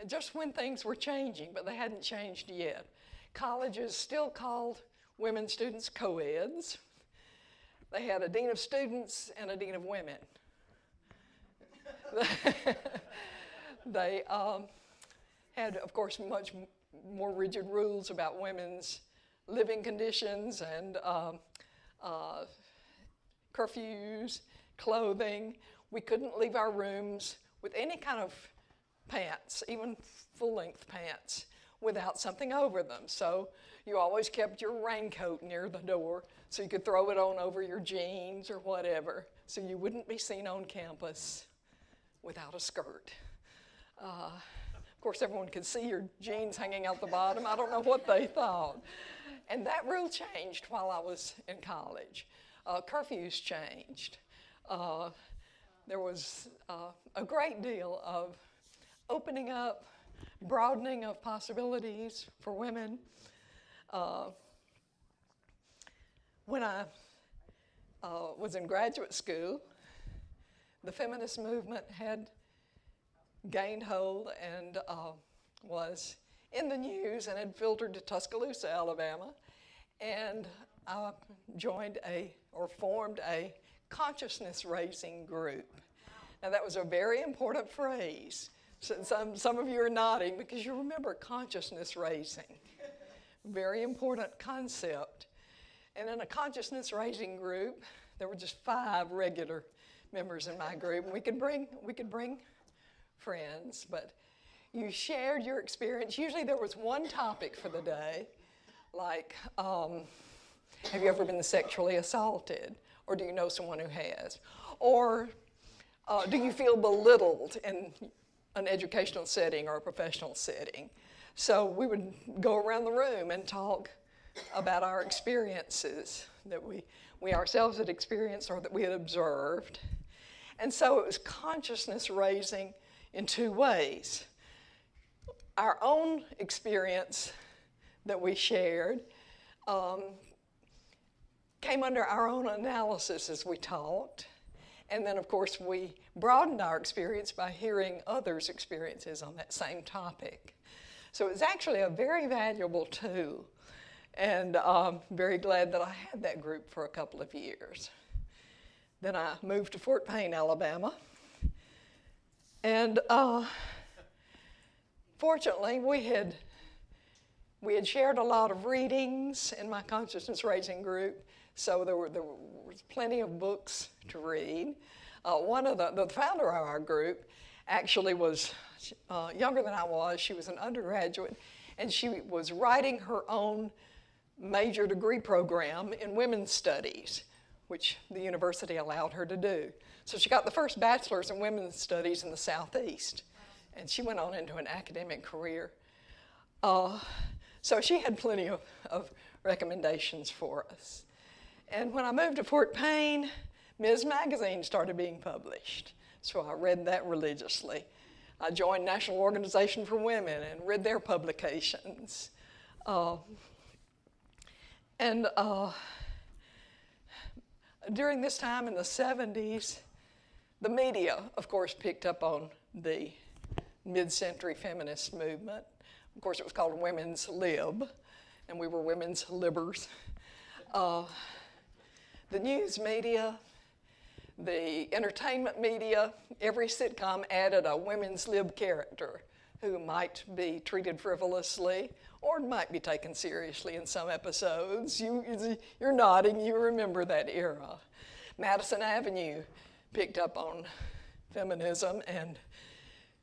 just when things were changing, but they hadn't changed yet. Colleges still called women students co-eds. They had a dean of students and a dean of women. They had, of course, much more rigid rules about women's living conditions and curfews, clothing. We couldn't leave our rooms with any kind of pants, even full-length pants, without something over them. So you always kept your raincoat near the door so you could throw it on over your jeans or whatever, so you wouldn't be seen on campus without a skirt. Of course, everyone could see your jeans hanging out the bottom. I don't know what they thought. And that rule changed while I was in college. Curfews changed. There was a great deal of opening up, broadening of possibilities for women. When I was in graduate school, the feminist movement had gained hold and was in the news and had filtered to Tuscaloosa, Alabama. And I formed a consciousness-raising group. Now that was a very important phrase. So some of you are nodding because you remember consciousness-raising. Very important concept. And in a consciousness-raising group, there were just 5 regular members in my group. And we could bring friends, but you shared your experience. Usually there was one topic for the day, like, have you ever been sexually assaulted? Or do you know someone who has? Or do you feel belittled in an educational setting or a professional setting? So we would go around the room and talk about our experiences that we ourselves had experienced or that we had observed. And so it was consciousness raising in 2 ways. Our own experience that we shared came under our own analysis as we talked. And then, of course, we broadened our experience by hearing others' experiences on that same topic. So it was actually a very valuable tool. And I'm very glad that I had that group for a couple of years. Then I moved to Fort Payne, Alabama. And fortunately, we had shared a lot of readings in my consciousness-raising group, so there was plenty of books to read. One of the founder of our group actually was younger than I was. She was an undergraduate, and she was writing her own major degree program in women's studies, which the university allowed her to do. So she got the first bachelor's in women's studies in the Southeast, and she went on into an academic career. So she had plenty of recommendations for us. And when I moved to Fort Payne, Ms. Magazine started being published. So I read that religiously. I joined National Organization for Women and read their publications. During this time in the 70s, the media, of course, picked up on the mid-century feminist movement. Of course, it was called Women's Lib, and we were women's libbers. The news media, the entertainment media, every sitcom added a women's lib character who might be treated frivolously or might be taken seriously in some episodes. You're nodding, you remember that era. Madison Avenue picked up on feminism, and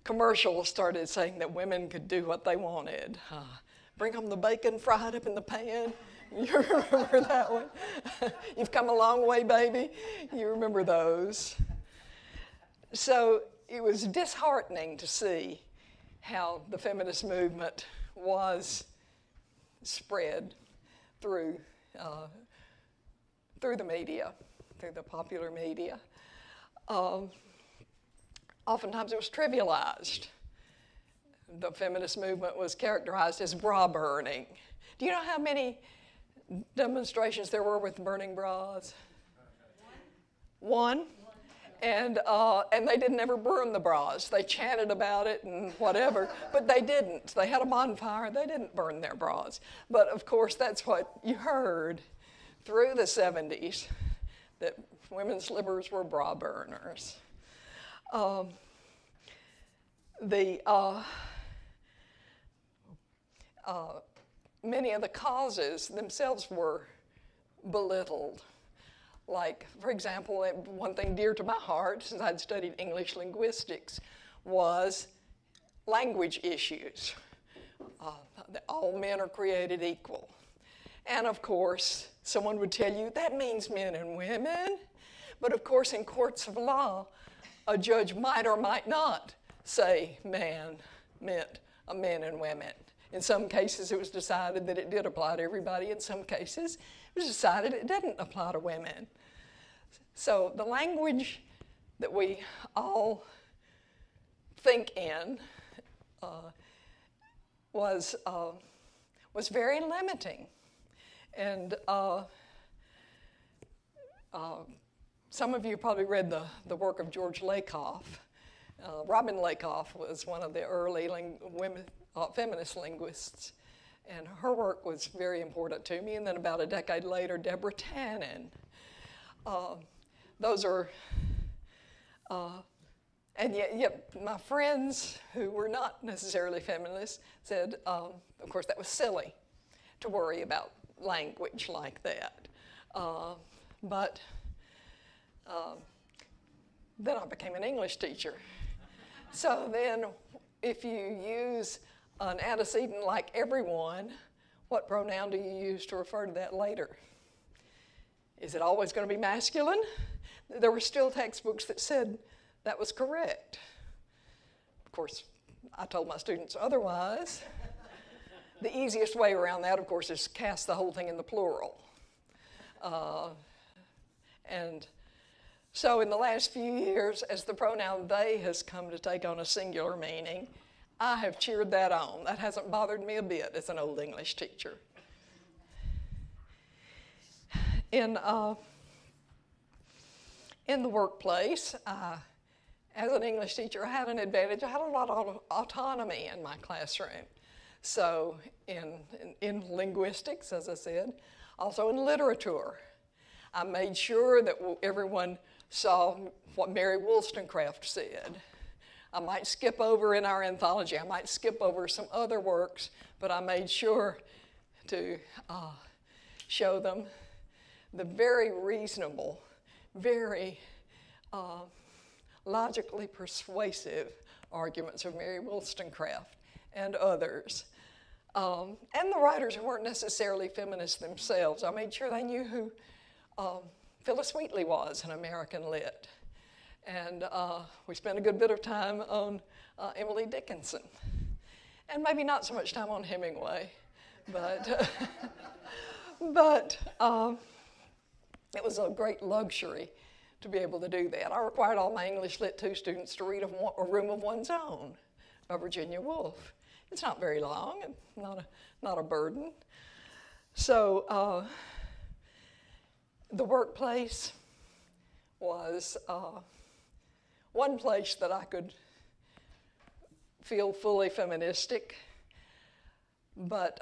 commercials started saying that women could do what they wanted. Bring home the bacon fried up in the pan. You remember that one? You've come a long way, baby. You remember those. So it was disheartening to see how the feminist movement was spread through the media, through the popular media. Oftentimes it was trivialized. The feminist movement was characterized as bra burning. Do you know how many demonstrations there were with burning bras? One? And they didn't ever burn the bras. They chanted about it and whatever, but they didn't. They had a bonfire. They didn't burn their bras. But of course, that's what you heard through the 70s, that women's livers were bra burners. Many of the causes themselves were belittled. Like, for example, one thing dear to my heart, since I'd studied English linguistics, was language issues. That all men are created equal. And of course, someone would tell you, that means men and women. But of course, in courts of law, a judge might or might not say man meant a men and women. In some cases, it was decided that it did apply to everybody. In some cases, it was decided it didn't apply to women. So the language that we all think in was very limiting. And some of you probably read the work of George Lakoff. Robin Lakoff was one of the early feminist linguists, and her work was very important to me. And then about a decade later, Deborah Tannen. Those are, and yet my friends who were not necessarily feminists said, of course, that was silly to worry about language like that. But then I became an English teacher. So then if you use an antecedent like everyone, what pronoun do you use to refer to that later? Is it always going to be masculine? There were still textbooks that said that was correct. Of course, I told my students otherwise. The easiest way around that, of course, is to cast the whole thing in the plural. And so in the last few years, as the pronoun they has come to take on a singular meaning, I have cheered that on. That hasn't bothered me a bit as an old English teacher. In the workplace, as an English teacher, I had an advantage. I had a lot of autonomy in my classroom. So in linguistics, as I said, also in literature, I made sure that everyone saw what Mary Wollstonecraft said. I might skip over in our anthology, I might skip over some other works, but I made sure to show them the very reasonable, very logically persuasive arguments of Mary Wollstonecraft and others. And the writers who weren't necessarily feminists themselves. I made sure they knew who Phyllis Wheatley was in American Lit. And we spent a good bit of time on Emily Dickinson. And maybe not so much time on Hemingway, but, but it was a great luxury to be able to do that. I required all my English Lit 2 students to read A Room of One's Own by Virginia Woolf. It's not very long, and not a burden. So the workplace was one place that I could feel fully feministic, but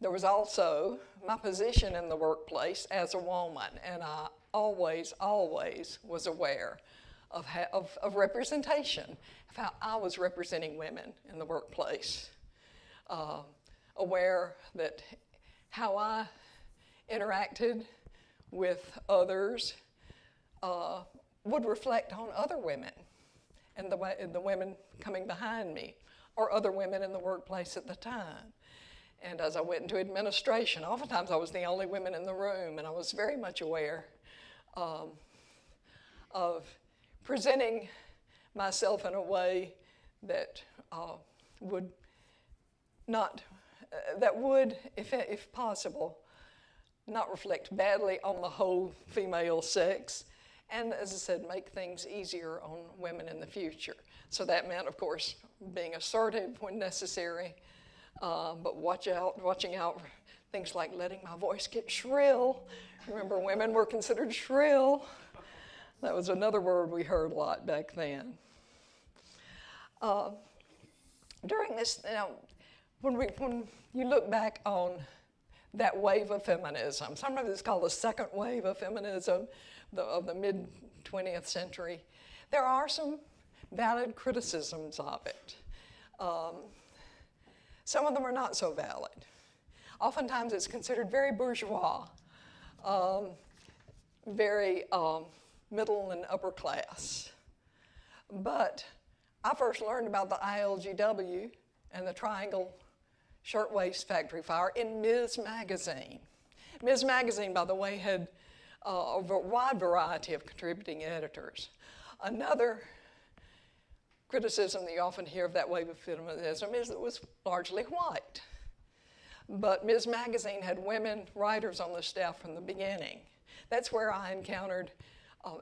there was also my position in the workplace as a woman, and I always was aware of representation, of how I was representing women in the workplace, aware that how I interacted with others would reflect on other women and the women coming behind me or other women in the workplace at the time. And as I went into administration, oftentimes I was the only woman in the room, and I was very much aware of presenting myself in a way that would, if possible, not reflect badly on the whole female sex, and as I said, make things easier on women in the future. So that meant, of course, being assertive when necessary, but watching out for things like letting my voice get shrill. Remember, women were considered shrill. That was another word we heard a lot back then. During this, when you look back on that wave of feminism, sometimes it's called the second wave of feminism of the mid-20th century, there are some valid criticisms of it. Some of them are not so valid. Oftentimes it's considered very bourgeois, very middle and upper class. But I first learned about the ILGW and the Triangle Shirtwaist Factory Fire in Ms. Magazine. Ms. Magazine, by the way, had a wide variety of contributing editors. Another criticism that you often hear of that wave of feminism is that it was largely white. But Ms. Magazine had women writers on the staff from the beginning. That's where I encountered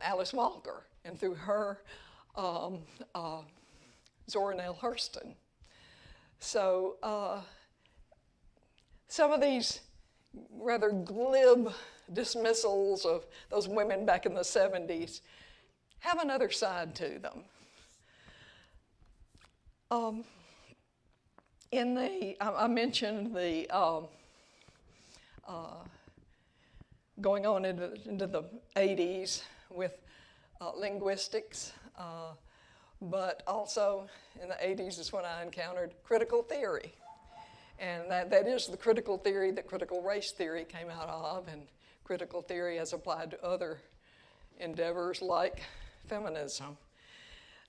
Alice Walker, and through her, Zora Neale Hurston. So some of these rather glib dismissals of those women back in the 70s have another side to them. I mentioned the going on into the 80s with linguistics, but also in the 80s is when I encountered critical theory. And that is the critical theory that critical race theory came out of, and critical theory as applied to other endeavors like feminism.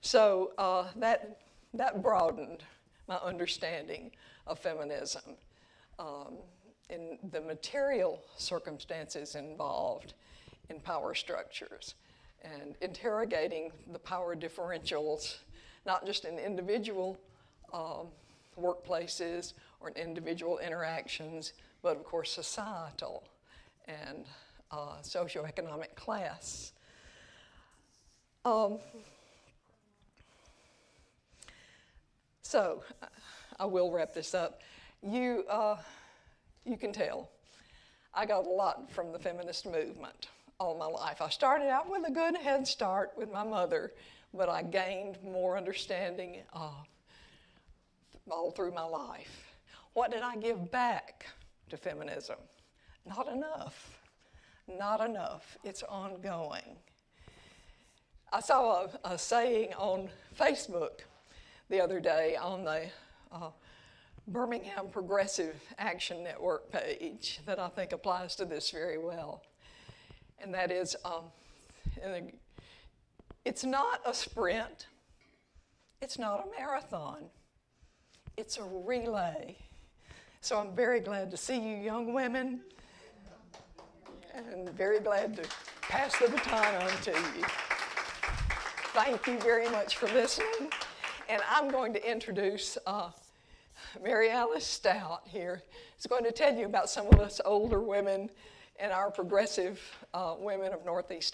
So that broadened my understanding of feminism in the material circumstances involved in power structures and interrogating the power differentials, not just in individual workplaces or in individual interactions, but of course societal and socioeconomic class. So I will wrap this up. You can tell I got a lot from the feminist movement all my life. I started out with a good head start with my mother, but I gained more understanding all through my life. What did I give back to feminism? Not enough. Not enough. It's ongoing. I saw a saying on Facebook the other day on the Birmingham Progressive Action Network page that I think applies to this very well. And that is, it's not a sprint, it's not a marathon, it's a relay. So I'm very glad to see you young women, and very glad to pass the baton on to you. Thank you very much for listening. And I'm going to introduce Mary Alice Stout here. She's going to tell you about some of us older women and our progressive women of Northeast